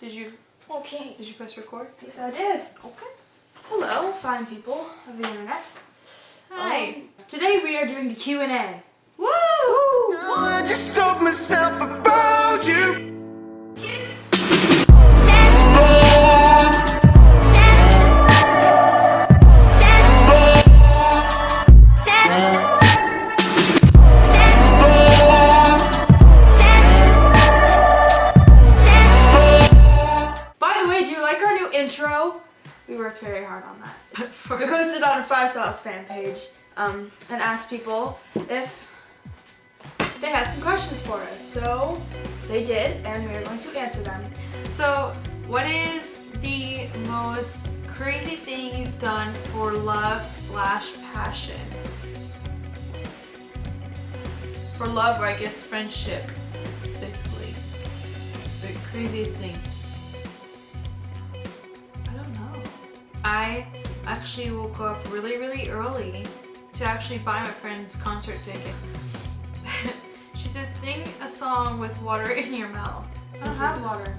Did you press record? Yes, I did. Okay. Hello, fine people of the internet. Hi. Today we are doing the Q&A. Woo! I just told myself about you. By the way, do you like our new intro? We worked very hard on that. We posted on a 5 Sauce fan page and asked people if they had some questions for us. So they did, and we are going to answer them. So, what is the most crazy thing you've done for love/passion? For love, or I guess friendship, basically. The craziest thing. I don't know. I actually woke up really early to actually buy my friend's concert ticket. She says, sing a song with water in your mouth. I don't have water.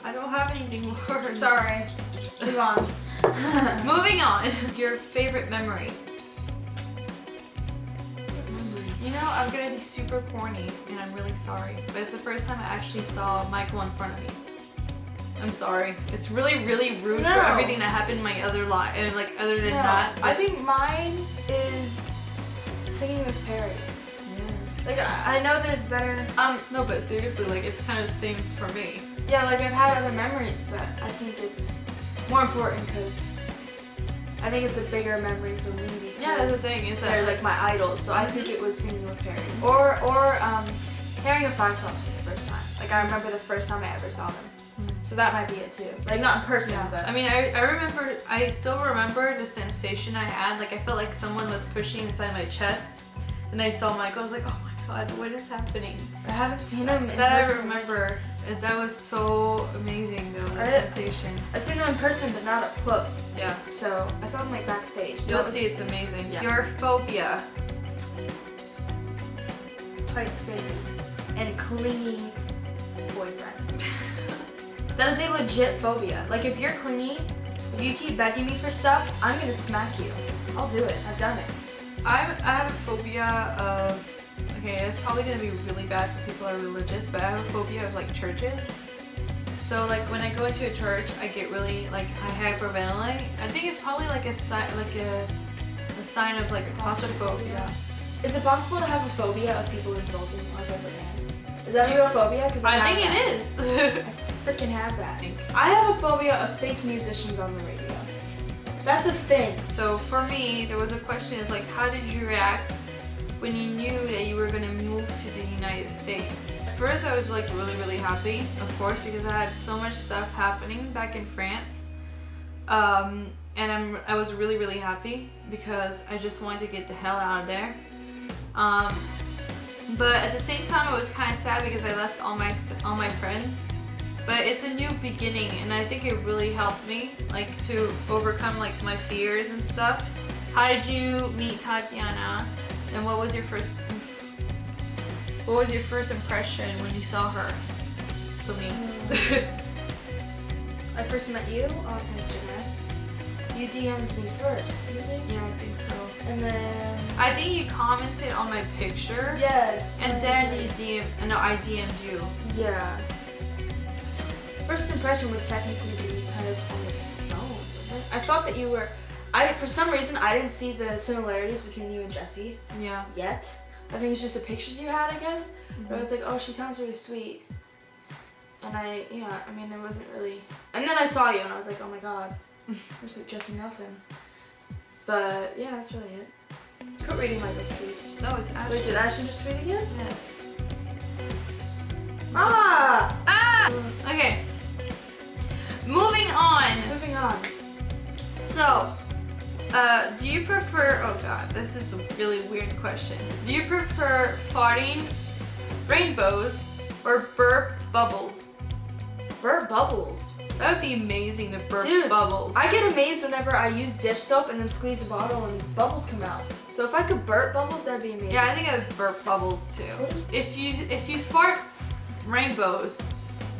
I don't have anything more. Sorry. Move on. Moving on. Your favorite memory. You know, I'm gonna be super corny and I'm really sorry, but it's the first time I actually saw Michael in front of me. I'm sorry. It's really rude for everything that happened in my other life, and like other than that. I think mine is singing with Perry. Yes. Like I know there's better. No, but seriously, like it's kind of the same for me. Yeah, like I've had other memories, but I think it's more important because I think it's a bigger memory for me because Yeah, that's the thing. Is they're that like my idols. So I think it was singing with Perry or hearing a 5 Sauce for the first time. Like I remember the first time I ever saw them. So that might be it too. Like not in person, but I mean, I still remember the sensation I had. Like I felt like someone was pushing inside my chest, and I saw Michael. I was like, oh my god, what is happening? I haven't seen them in That person. I remember. That was so amazing though, the sensation. I've seen them in person, but not up close. Yeah. So I saw them like backstage. You'll see, it's amazing. Yeah. Your phobia. Tight spaces and clingy boyfriends. That is a legit phobia. Like if you're clingy, if you keep begging me for stuff, I'm gonna smack you. I'll do it. I've done it. I have a phobia of. Okay, it's probably gonna be really bad for people who are religious, but I have a phobia of like churches. So like when I go into a church, I get really like I hyperventilate. I think it's probably like a sign of like claustrophobia. Is it possible to have a phobia of people insulting like other men? Is that a real phobia? Because I think it is. I freaking have that. I have a phobia of fake musicians on the radio. That's a thing. So for me, there was a question: is like, how did you react when you knew that you were gonna move to the United States? First, I was like really happy, of course, because I had so much stuff happening back in France, and I was really happy because I just wanted to get the hell out of there. But at the same time, I was kind of sad because I left all my friends. But it's a new beginning, and I think it really helped me like to overcome like my fears and stuff. How did you meet Tatiana? And what was your first impression when you saw her? So me. I first met you on Instagram. You DM'd me first, do you think? Yeah, I think so. And then I think you commented on my picture. yes. And then you I DM'd you. Yeah. First impression would technically be kind of on the phone, wouldn't it? I thought that you were. For some reason I didn't see the similarities between you and Jessie Yeah. yet. I think it's just the pictures you had, I guess. But I was like, oh, she sounds really sweet. And I mean, there wasn't really. And then I saw you, and I was like, oh my god, there's like Jessie Nelson. But yeah, that's really it. Quit reading Michael's tweets. No, it's Ashley. Wait, did Ashton just tweet again? Yes. Okay. Moving on. Moving on. So, do you prefer, oh god, this is a really weird question. Do you prefer farting rainbows or burp bubbles? Burp bubbles. That would be amazing, the burp Dude, bubbles. I get amazed whenever I use dish soap and then squeeze the bottle and bubbles come out. So if I could burp bubbles, that'd be amazing. Yeah, I think I would burp bubbles too. If you fart rainbows,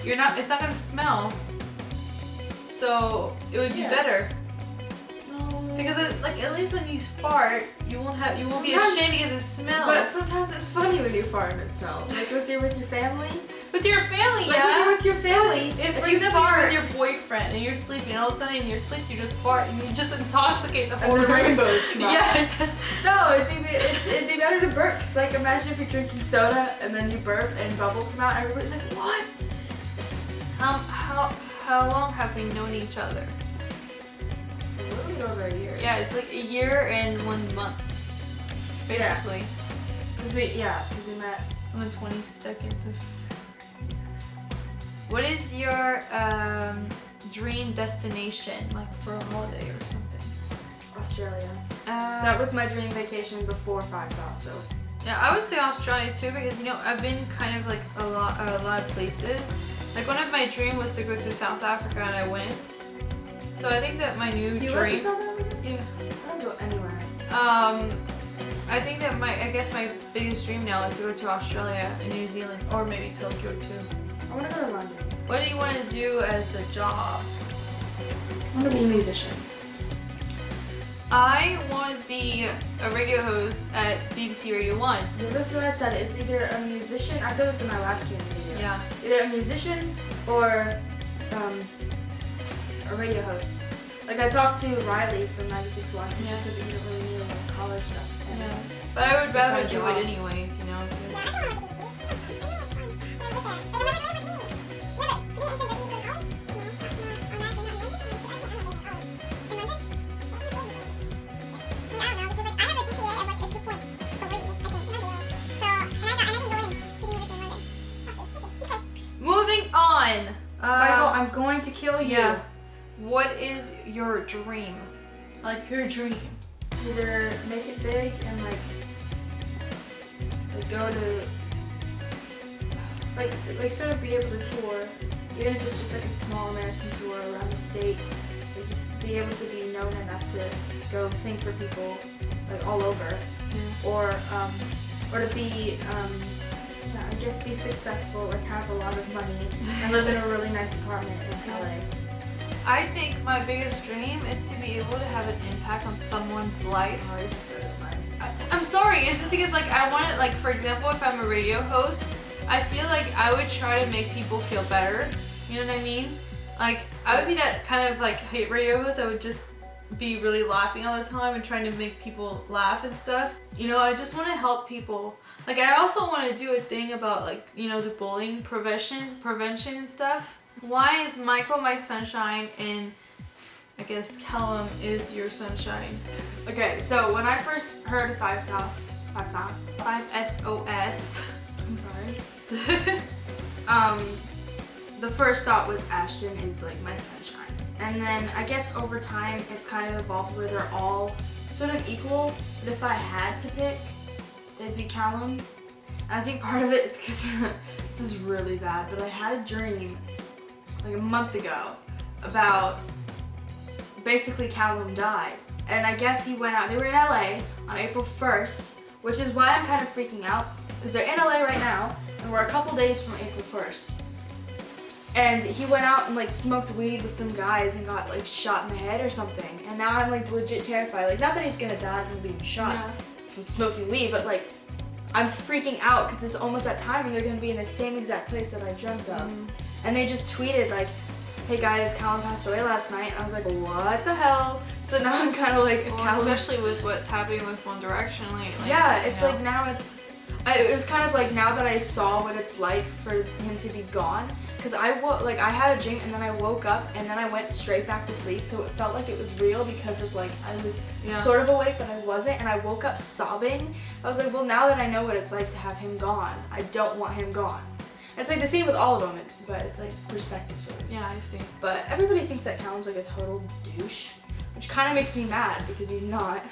it's not gonna smell. So it would be better. Because at least when you fart, you won't be ashamed because it smells. But sometimes it's funny when you fart and it smells. Like with your family. With your family, like when you're with your family. If you fart with your boyfriend and you're sleeping, and all of a sudden in your sleep you just fart and you just intoxicate the whole room. room. Rainbows come out. Yeah. No, it'd be better to burp. It's like imagine if you're drinking soda and then you burp and bubbles come out and everybody's like, what? How long have we known each other? A little bit over a year. Yeah, it's like a year and 1 month, basically. Because we met on the 22nd of. What is your dream destination, like for a holiday or something? Australia. That was my dream vacation before 5 Sauce, so. Yeah, I would say Australia too because I've been kind of like a lot of places. Like one of my dreams was to go to South Africa and I went. So I think that my new dream. You went to South Africa? Yeah. I don't go anywhere. I think that I guess my biggest dream now is to go to Australia and New Zealand or maybe Tokyo too. I want to go to London. What do you want to do as a job? I want to be a musician. I want to be a radio host at BBC Radio 1. Yeah, that's what I said. It's either a musician. I said this in my last community video. Yeah. Either a musician or a radio host. Like I talked to Riley from 96.1 and she said that you don't really need a lot of college stuff. And yeah. But I would rather do it anyways, Moving on. Michael, I'm going to kill you. Yeah. What is your dream? Like your dream? Either make it big and like go to like sort of be able to tour, even if it's just like a small American tour around the state. Like just be able to be known enough to go sing for people like all over, or to be I guess be successful, like have a lot of money and live in a really nice apartment in LA. I think my biggest dream is to be able to have an impact on someone's life. Oh, you just read it, mine. I'm sorry, it's just because like I want it, like for example, if I'm a radio host, I feel like I would try to make people feel better. You know what I mean? Like I would be that kind of like radio host. I would just be really laughing all the time and trying to make people laugh and stuff. I just want to help people. Like I also want to do a thing about like the bullying prevention and stuff. Why is Michael my sunshine and I guess Callum is your sunshine? Okay, so when I first heard of 5 SOS, I'm sorry. The first thought was Ashton is like my sunshine. And then I guess over time it's kind of evolved where they're all sort of equal. But if I had to pick, it'd be Callum. And I think part of it is because this is really bad, but I had a dream like a month ago about basically Callum died. And I guess he went out, they were in LA on April 1st, which is why I'm kind of freaking out because they're in LA right now and we're a couple days from April 1st. And he went out and like smoked weed with some guys and got like shot in the head or something. And now I'm like legit terrified. Like not that he's gonna die from being shot from smoking weed, but like I'm freaking out because it's almost that time and they're gonna be in the same exact place that I dreamt of. And they just tweeted like, hey guys, Callum passed away last night. And I was like, what the hell? So now I'm kind of like, especially with what's happening with One Direction lately. Yeah, it's like now it was kind of like now that I saw what it's like for him to be gone. Because I had a dream and then I woke up and then I went straight back to sleep. So it felt like it was real because of like, I was sort of awake, but I wasn't. And I woke up sobbing. I was like, well, now that I know what it's like to have him gone, I don't want him gone. It's like the same with all of them, but it's like perspective sort of. Yeah, I see. But everybody thinks that Callum's like a total douche, which kind of makes me mad because he's not.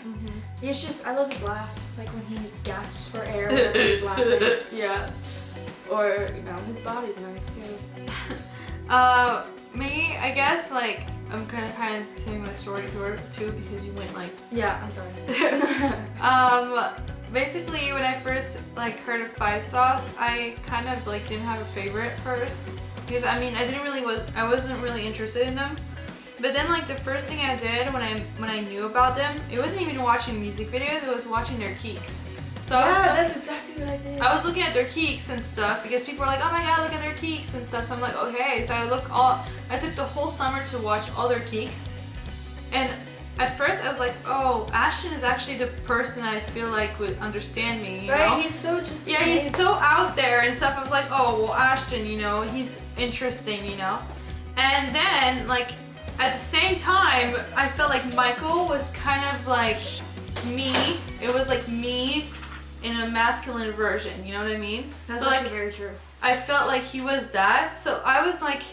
He's just, I love his laugh, like when he gasps for air whenever he's laughing. Yeah. Or, his body's nice too. Me, I guess like I'm kind of saying my story too because you went like. Yeah, I'm sorry. Basically, when I first heard of 5 Sauce, I kind of didn't have a favorite at first. because I mean I wasn't really interested in them. But then like the first thing I did when I knew about them, it wasn't even watching music videos, it was watching their keeks. So that's exactly what I did. I was looking at their keeks and stuff because people were like, oh my god, look at their keeks and stuff. So I'm like, okay. So I took the whole summer to watch all their keeks. And at first I was like, oh, Ashton is actually the person I feel like would understand me, you know? He's so just he's so out there and stuff. I was like, oh, well, Ashton, you know, he's interesting, you know? And then, like, at the same time, I felt like Michael was kind of like me. It was like me in a masculine version, you know what I mean? That's so like very true. I felt like he was that. So I was like,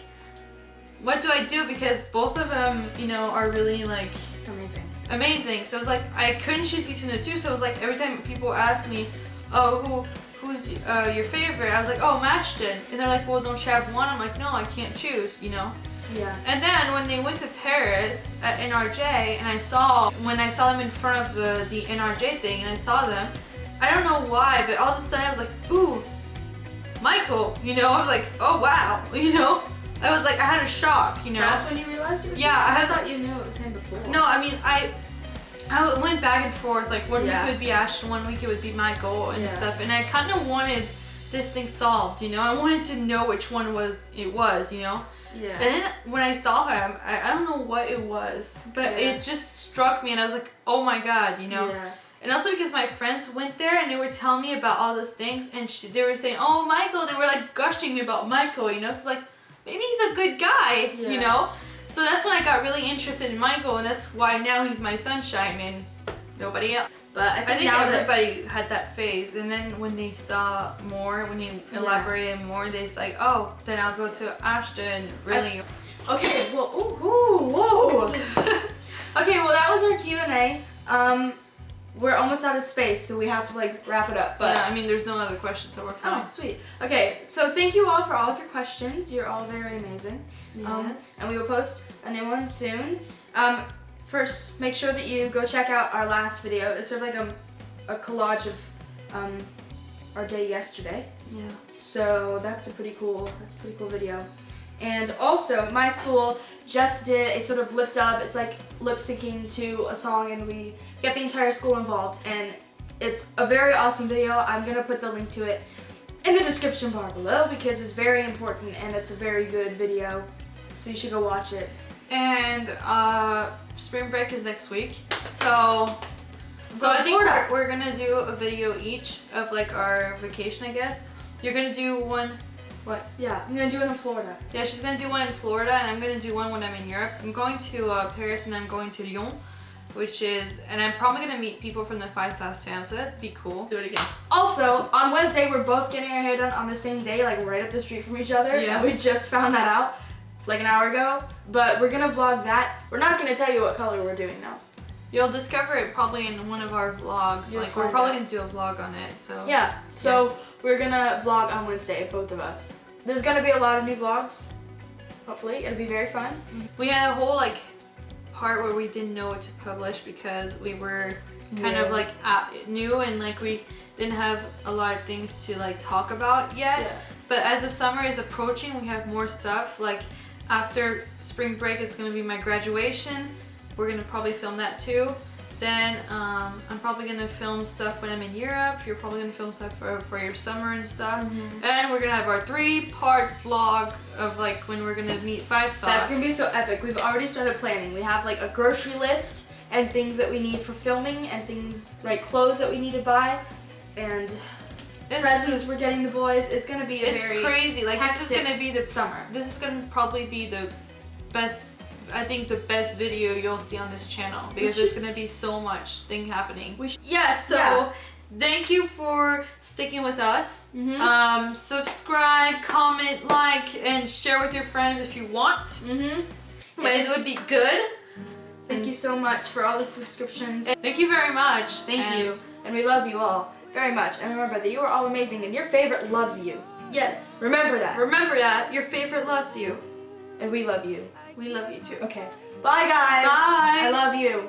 what do I do? Because both of them, you know, are really like amazing. So it was like I couldn't choose between the two. So it was like every time people asked me, oh, who's your favorite? I was like, oh, Ashton. And they're like, well, don't you have one? I'm like, no, I can't choose, you know? Yeah. And then when they went to Paris at NRJ, and when I saw them in front of the NRJ thing, and I saw them, I don't know why, but all of a sudden I was like, ooh, Michael, you know? I was like, oh wow, you know? I was like, I had a shock, you know? That's when you realized it was him? I thought you knew it was him before. No, I mean, I went back and forth, like one week it would be Ashton, one week it would be Michael and stuff, and I kind of wanted this thing solved, you know? I wanted to know which one it was, you know? Yeah. And then when I saw him, I don't know what it was, but it just struck me and I was like, oh my god, you know? Yeah. And also because my friends went there and they were telling me about all those things and they were saying, oh, Michael, they were like gushing about Michael, you know? So like, maybe he's a good guy, you know? So that's when I got really interested in Michael, and that's why now he's my sunshine and nobody else. But I think everybody had that phase, and then when they saw more, when he elaborated more, they're like, oh, then I'll go to Ashton, really. Okay, well, whoa. Okay, well, that was our Q&A. We're almost out of space, so we have to like wrap it up. But yeah, I mean, there's no other questions, so we're fine. Oh, sweet. Okay, so thank you all for all of your questions. You're all very amazing. Yes. And we will post a new one soon. First, make sure that you go check out our last video. It's sort of like a collage of our day yesterday. Yeah. So that's a pretty cool video. And also, my school just did a sort of lip dub. It's like lip syncing to a song, and we get the entire school involved. And it's a very awesome video. I'm gonna put the link to it in the description bar below because it's very important and it's a very good video. So you should go watch it. And spring break is next week, so I think we're gonna do a video each of like our vacation, I guess. You're gonna do one. What? Yeah, I'm gonna do it in Florida. Yeah, she's gonna do one in Florida, and I'm gonna do one when I'm in Europe. I'm going to Paris, and I'm going to Lyon, and I'm probably gonna meet people from the 5 fam, so that'd be cool. Do it again. Also, on Wednesday, we're both getting our hair done on the same day, like right up the street from each other. Yeah. And we just found that out like an hour ago, but we're gonna vlog that. We're not gonna tell you what color we're doing though. You'll discover it probably in one of our vlogs. Like we're probably gonna do a vlog on it. So yeah. So we're gonna vlog on Wednesday, both of us. There's gonna be a lot of new vlogs. Hopefully, it'll be very fun. We had a whole like part where we didn't know what to publish because we were kind of like new and like we didn't have a lot of things to like talk about yet. Yeah. But as the summer is approaching, we have more stuff. Like after spring break, it's gonna be my graduation. We're gonna probably film that too. Then I'm probably gonna film stuff when I'm in Europe. You're probably gonna film stuff for your summer and stuff. And we're gonna have our 3-part vlog of like when we're gonna meet 5 sauce. That's gonna be so epic. We've already started planning. We have like a grocery list and things that we need for filming and things like clothes that we need to buy and presents we're getting the boys. It's gonna be it's crazy. Like this is gonna be the summer. This is gonna probably be the best. I think the best video you'll see on this channel because there's gonna be so much thing happening. Thank you for sticking with us. Subscribe, comment, like, and share with your friends if you want. But it would be good. Thank you so much for all the subscriptions. Thank you very much. Thank you. And we love you all very much. And remember that you are all amazing and your favorite loves you. Yes. Remember that. Remember that. Your favorite loves you. And we love you. We love you too. Okay. Bye, guys. Bye. I love you.